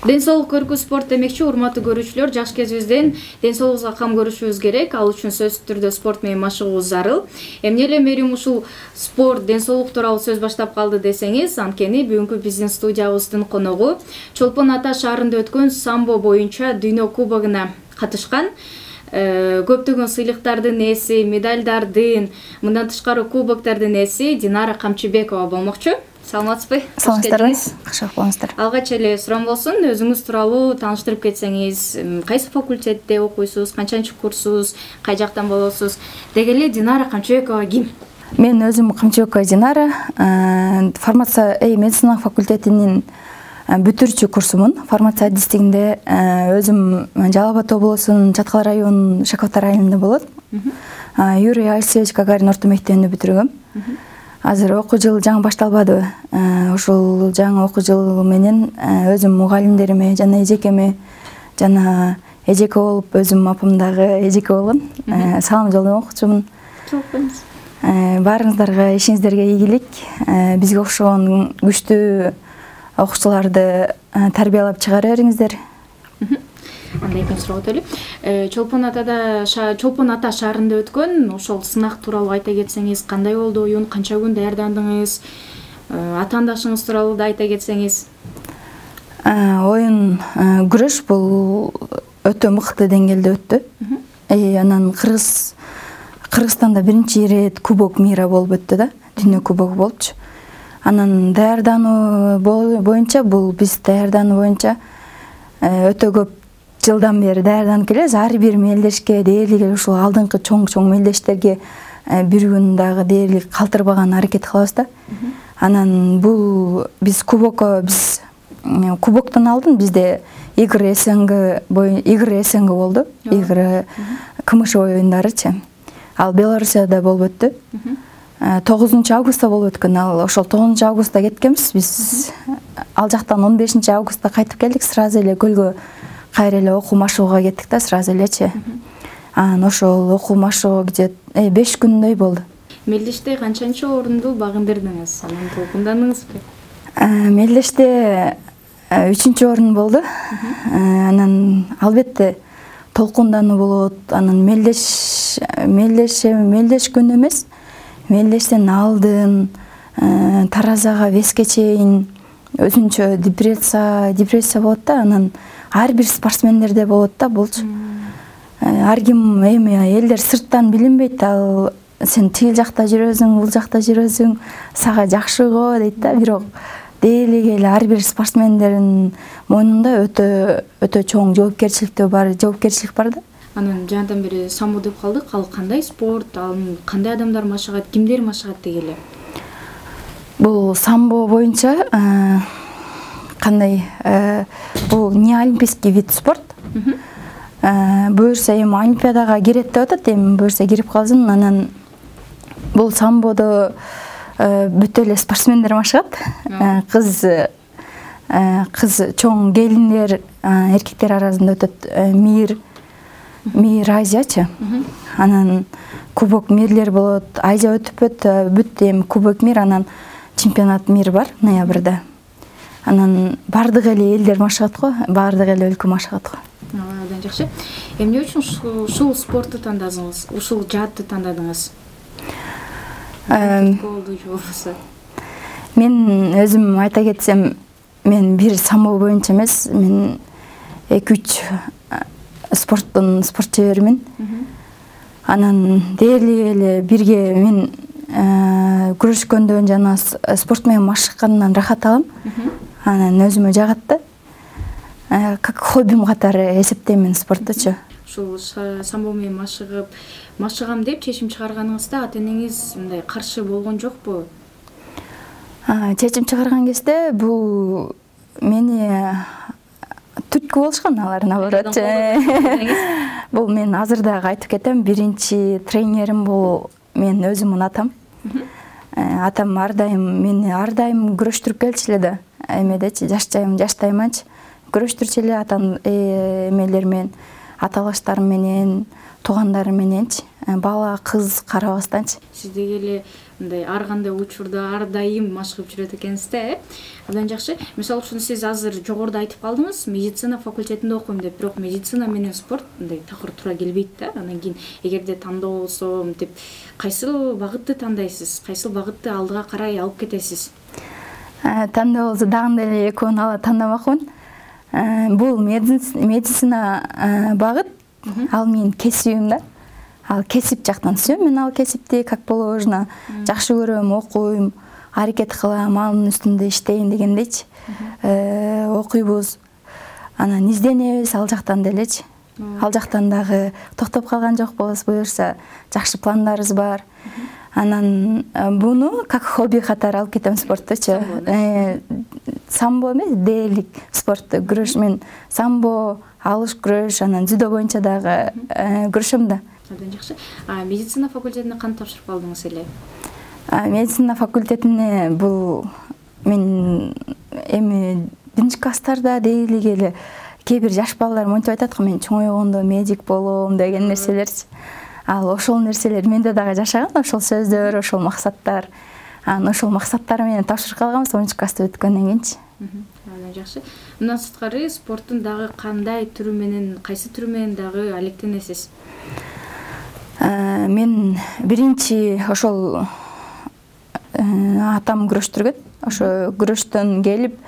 Ден соолук көркү спорт демекчи, урматтуу көрүүчүлөр, жаш кезибизден ден соолугубузга кам көрүшүбүз керек. Ал үчүн сөзсүз түрдө спорт менен машыгуубуз зарыл. Эмне эле Мерим ушул спорт, ден соолук тууралуу сөз баштап калды десеңиз, анткени бүгүнкү биздин студиябыздын коногу Чолпон Ата шаарында өткөн самбо боюнча дүйнө кубогуна катышкан. Көптөгөн сыйлыктардын ээси, медалдардын, мындан тышкары кубоктардын ээси Динара Камчыбекова болмокчу. Саламатсызбы? Саламатсыздарбы? Кашак болуңуздар. Алгач эле суроом болсун, өзүңүз тууралуу тааныштырып кетсеңиз, кайсы факультетте окуйсуз, канчанчы курсуз, кай жактан болосуз? Деги эле Динара Камчыбекова ким? Мен өзүм Камчыбекова Динара, фармация медицина факультетинин бүтүрүүчү курсумун. Фармация адистигинде өзүм Жалал Абад облусунун Чаткал районунун Шаковта районунда болот. Юрий Алексеевич Гагарин орто мектебинде бүтүргөм. Азыр окуу жыл жаңы башталбады. Ошол жаңы окуу жыл менен өзүм мугалимдериме жана эжекеме жана эжеке болуп өзүм апамдагы эжеке болгон. Салам жолдомокчумун. Баарыңыздарга ишиңиздерге ийгилик. Бизге окшогон күчтүү окуучуларды тарбиялап чыгара бериңиздер. Андай экен суроо өтөлү. Чолпон Ата шаарында өткөн ошол сынак тууралуу айта кетсеңиз, кандай болду оюн, канча күн даярдандыңыз? Атаандашыңыз тууралуу да айта кетсеңиз. Оюн күрөш бул өтө мыкты деңгээлде өттү. Анан Кыргызстанда биринчи ирет Кубок мира болуп өттү да, дүйнө кубогу болчу. Анан даярдануу боюнча биз даярдануу боюнча өтө көп жылдан бери даярданып келебиз. Ар бир мелдешке дээрлик эле ушул алдыңкы чоң мелдештерге бир күн дагы дээрлик калтырбаган аракет кылабыз да. Анан биз кубоктон алдын бизде игры СНГ болду. Игры КМШ оюндарычы. Ал Белоруссияда болуп өттү. 9 августта болуп өткөн. Ал ошол 9 августта кеткенбиз. Биз ал жактан 15 августта кайтып келдик. Сразу эле көлгө кайра эле окуу машыгууга кеттик да, сразу элечи. Анан ошол окуу машыгуу где 5 күндөй болду. Мелдеште канчанчы орунду багындырдыңыз? Анан толкундандыңызбы? Мелдеште 3-чү орун болду. Анан албетте толкундануу болот. Анан мелдеш күнү эмес. Мелдештен алдын таразага веске чейин өзүнчө депрессия болот да. Анан ар бир спортсмендерде болот да болчу. Ар ким элдер сырттан билинбейт, ал сен тил жакта жүрөсүң, бул жакта жүрөсүң, сага жакшы го дейт да. Бирок дээрлик эле ар бир спортсмендердин мойнунда өтө чоң жоопкерчилик бар да. Анан жандан бери самбо деп калдык. Ал кандай спорт, ал кандай адамдар машыгат, кимдер машыгат деги эле? Бул самбо боюнча кандай бул не олимпийский вид спорт. Буюрса эми олимпиадага кирет деп атат, эми буюрса кирип калсын. Анан бул самбодо бүт эле спортсмендер машыгат. Кыз чоң келиндер, эркектер арасында өтөт. Мир Азиячы. Анан кубок мирлер болот. Азия өтүп бүт эми кубок мир, анан чемпионат мир бар ноябрда. Анан бардык эле элдер машыгат го, бардык эле өлкө машыгат го. Абдан жакшы. Эмне үчүн ушул спортту тандадыңыз? Ушул жаатты тандадыңыз? Мен өзүм айта кетсем, мен бир самбо боюнча эмес, мен 2-3 спорт чебермин. Анан дээрлик эле бирге мен күрөшкөндөн жана спорт менен машыккандан рахат алам. Анан өзүмө жагат да. Как хоббим катары эсептеймин спорттучу. Ушул самбо менен машыгам деп чечим чыгарганыңызда ата-энеңиз мындай каршы болгон жокпу? Чечим чыгарган кезде бул мени түрткү болушкан, алар наоборот. Бул мен азыр дагы айтып кетем, биринчи тренерим бул мен өзүмдүн атам. Атам мени ар дайым күрөштүрүп келчү эле да. Эмедечи жаштайманчы күрөштүрчү эле эмелер менен, аталаштарым менен, туугандарым мененчи. Бала, кыз карабастанчы. Сиздеги эле мындай ар кандай учурда ар дайым машыгып жүрөт экенсиз да, абдан жакшы. Мисалы үчүн сиз азыр жогоруда айтып калдыңыз, медицина факультетинде окуйм деп, бирок медицина менен спорт мындай такыр туура келбейт да. Анан кийин эгерде тандоо болсо мынтип кайсыл багытты тандайсыз, кайсыл багытты алдыга карай алып кетесиз? Тандоо болсо дагы эле экөөнү ала тандамакмын. Бул медицина багыт, ал менин кесибим да. Ал кесип жактан сөйм, мен ал кесипти как положено жакшы көрөм, окуйм, аракет кылам, анын үстүндө иштейм дегендейчи. Окуйбуз, анан изденебиз ал жактан делечи. Ал жактан дагы токтоп калган жокпуз, буюрса жакшы пландарыбыз бар. Анан буну как хобби катары алып кетем спорттучу. Самбо эмес, дээрлик спортту күрөш, мен самбо, алыш күрөш, анан дзюдо боюнча дагы күрөшөм да. Абдан жакшы. Медицина факультетине кантип тапшырып калдыңыз эле? Медицина факультетине бул мен эми биринчи класстарда дейлик эле кээ бир жаш балдар монтип айтат го, мен чоңойгондо медик болом деген нерселерчи. Ал ошол нерселер менде дагы жашаган, ошол сөздөр, ошол максаттар. Ошол максаттар менен тапшырып калганбыз 10 классты бүткөндөн кийинчи. Абдан жакшы. Мындан сырткары спорттун дагы кандай түрү менен, кайсы түрү менен дагы алектенесиз? Мен биринчи ошол атам күрөштүргөн. Ошо күрөштөн келип,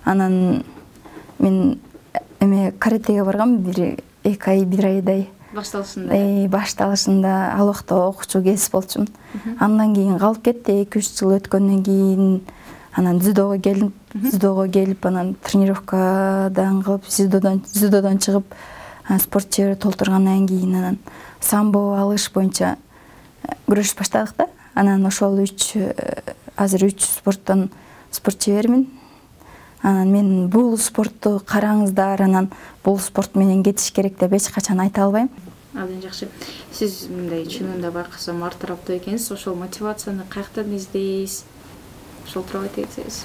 анан мен эме каратеге баргам, 1 ай 1 айдай. Башталышында. Башталышында ал убакта окуучу кесип болчумун. Андан кийин калып кетти, 2-3 жыл өткөндөн кийин анан дзюдого келип, анан тренировкадан кылып, дзюдодон чыгып, спорт чебери толтургандан кийин анан самбо, алыш боюнча күрөш баштадык да. Анан ошол азыр 3 спорттон спорт чебермин. Анан мен бул спортту караңыздар, анан бул спорт менен кетиш керек деп эч качан айта албайм. Абдан жакшы. Сиз мындай чынында байкасам ар тараптуу экенсиз. Ошол мотивацияны каяктан издейсиз? Ошол тууралуу айта кетсеңиз.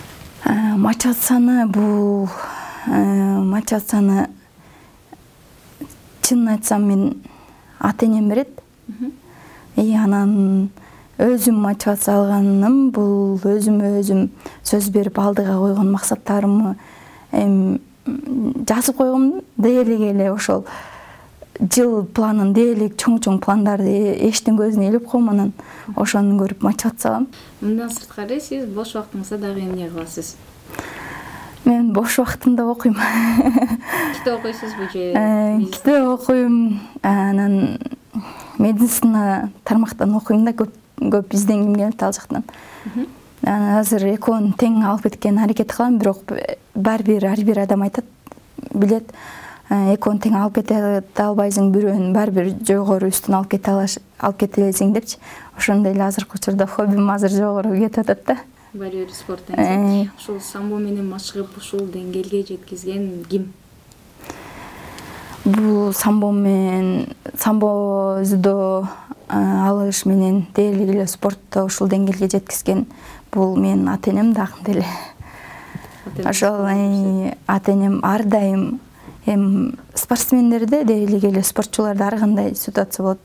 Мотивацияны чынын айтсам мен ата-энем берет. Анан өзүм мотивация алганым бул өзүм сөз берип алдыга койгон максаттарымы жазып койгом, дээрлик эле ошол жыл планын, дээрлик чоң пландарды эчтин көзүнө илип коем, анан ошону көрүп мотивация алам. Мындан сырткары сиз бош убактыңызда дагы эмне кыласыз? Мен бош убактымда окуйм. Китеп окуйсузбу же? Китеп окуйм, анан медицина тармактан окуйм да, көп изденгим келет ал жактан. Азыр экөөнү тең алып кеткен аракет кылам, бирок ар бир адам айтат, билет, экөөнү тең алып кете албайсың, бирөөнү баары бир жогору үстүн алып кетелесиң депчи. Ошондой эле азыркы учурда хоббим азыр жогору кетип атат да. Баары бир спорт эми. Ушул самбо менен машыгып ушул деңгээлге жеткизген ким? Бул самбо, дзюдо, алыш менен дээрлик эле спортто ушул деңгээлге жеткизген бул менин ата-энем дагы деле. Ошол ата-энем ар дайым спортсмендерде, дээрлик эле спортчуларда ар кандай ситуация болот.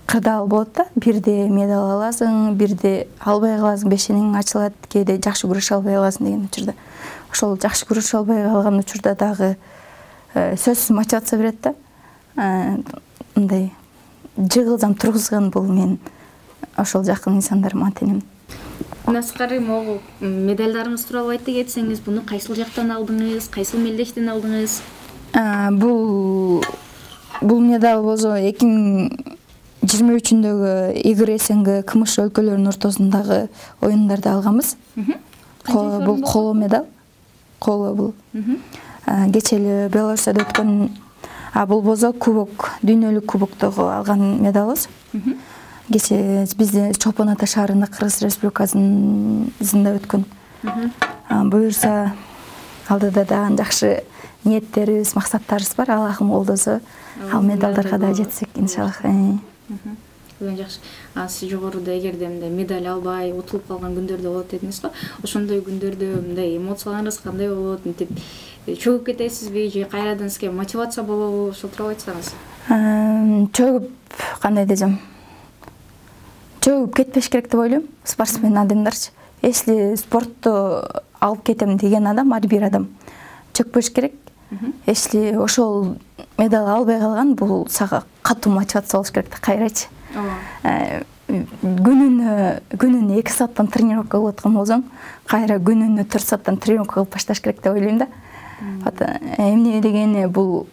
Кырдаал болот да, бирде медаль аласың, бирде албай каласың, бешениң ачылат, кээде жакшы күрөшө албай каласың деген учурда. Ошол жакшы күрөшө албай калган учурда дагы сөзсүз мотивация берет да. Мындай жыгылзам тургузган бул мен ошол жакын инсандарым, ата-энем. Наскары могу медальдарыңыз тууралуу айтып кетсеңиз, буну кайсыл жактан алдыңыз, кайсыл мелдештен алдыңыз? Бул медаль болсо 2023-дөгү Игорь СНГ КМШ өлкөлөрүнүн ортосундагы оюндарда алганбыз. Бул коло медаль. Коло бул. Кече эле Беларусьта өткөн, бул болсо кубок, дүйнөлүк кубоктогу алган медалыбыз. Кече бизде Чолпон Ата шаарында Кыргыз Республикасында өткөн. Буюрса алдыда дагы жакшы ниеттерибиз, максаттарыбыз бар. Аллахым колдосо, ал медалдарга да жетсек иншаллах. Абдан жакшы. Сиз жогоруда эгерде мындай медаль албай утулуп калган күндөрдө болот дедиңиз го. Ошондой күндөрдө мындай эмоцияларыңыз кандай болот? Мынтип чөгүп кетесизби же кайрадан сизге мотивация болобу? Ошол тууралуу айтсаңыз. Чөгүп, кандай десем, чөгүп кетпеш керек деп ойлойм спортсмен адамдарчы. Если спортту алып кетем деген адам, ар бир адам чөкпөш керек. Если ошол медаль албай калган, бул сага катуу мотивация болуш керек да, кайрачы. Күнүнө 2 сааттан тренировка кылып аткан болсоң, кайра күнүнө 4 сааттан тренировка кылып башташ керек деп ойлойм да. Эмне дегени бул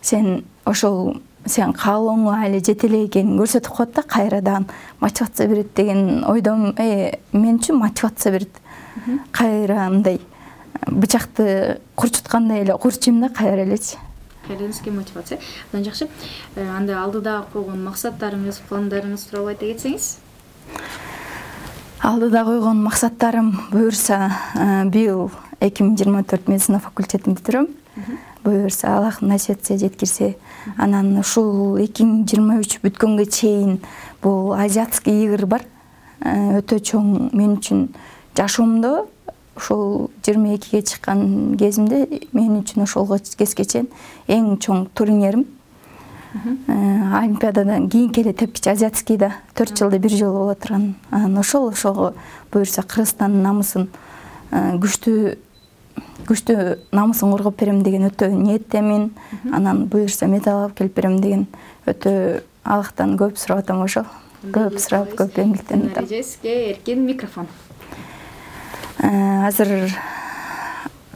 сен ошол сен каалооңо али жете эле экенин көрсөтүп коет да, кайрадан мотивация берет деген ойдом, мен үчүн мотивация берет. Кайра мындай бычакты курчуткандай эле курчуйм да, кайра элечи. Кайрыңызга мотивация. Андан жакшы. Анда алдыда койгон максаттарыңыз, пландарыңыз тууралуу айта кетсеңиз. Алдыда койгон максаттарым буюрса, быйыл 2024 медицина факультетин бүтүрөм. Буюрса, Аллах насип этсе, жеткирсе, анан ушул 2023 бүткөнгө чейин бул азиатский игр бар. Өтө чоң мен үчүн жашоомдо ушул 22-ге чыккан кезимде мен үчүн ошолго кезге чейин эң чоң турнирим. Олимпиададан кийинки эле тепкич азиатскийда 4 жылда 1 жолу боло турган. Анан ошого буюрса Кыргызстандын намысын күчтүү намысын коргоп берем деген өтө ниеттемин. Анан буюрса медаль алып келип берем деген өтө Аллахтан көп сурап атам ошол. Көп сурап, көп эмгектенип атам. Нарежеске эркин микрофон. Азыр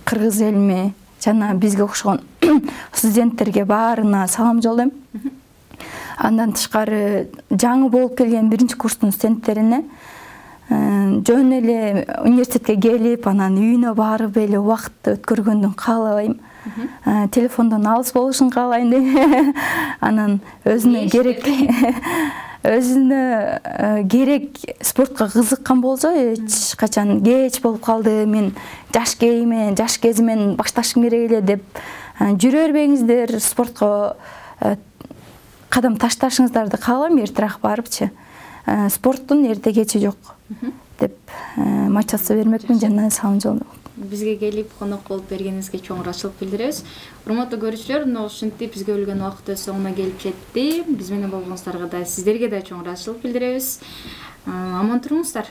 кыргыз элиме жана бизге окшогон студенттерге баарына салам жолдойм. Андан тышкары жаңы болуп келген 1-курстун студенттерине жөн эле университетке келип, анан үйүнө барып эле убакытты өткөргөндүн каалабайм. Телефондон алыс болушун каалайм дейм. Анан өзүнө керек спортко кызыккан болсо, эч качан кеч болуп калды, мен жаш кезимен башташым керек эле деп жүрө бербеңиздер, спортко кадам ташташыңыздарды каалайм, эртерээк барыпчы. Спорттун эрте кечи жок деп мотивация бермекмин жана салам жолдойм. Бизге келип конок болуп бергениңизге чоң ыраазычылык билдиребиз. Урматтуу көрүүчүлөр, мына ушинтип бизге бөлгөн убакыт өз соңуна келип жетти. Биз менен болгоңуздарга да, сиздерге да чоң ыраазычылык билдиребиз. Аман туруңуздар.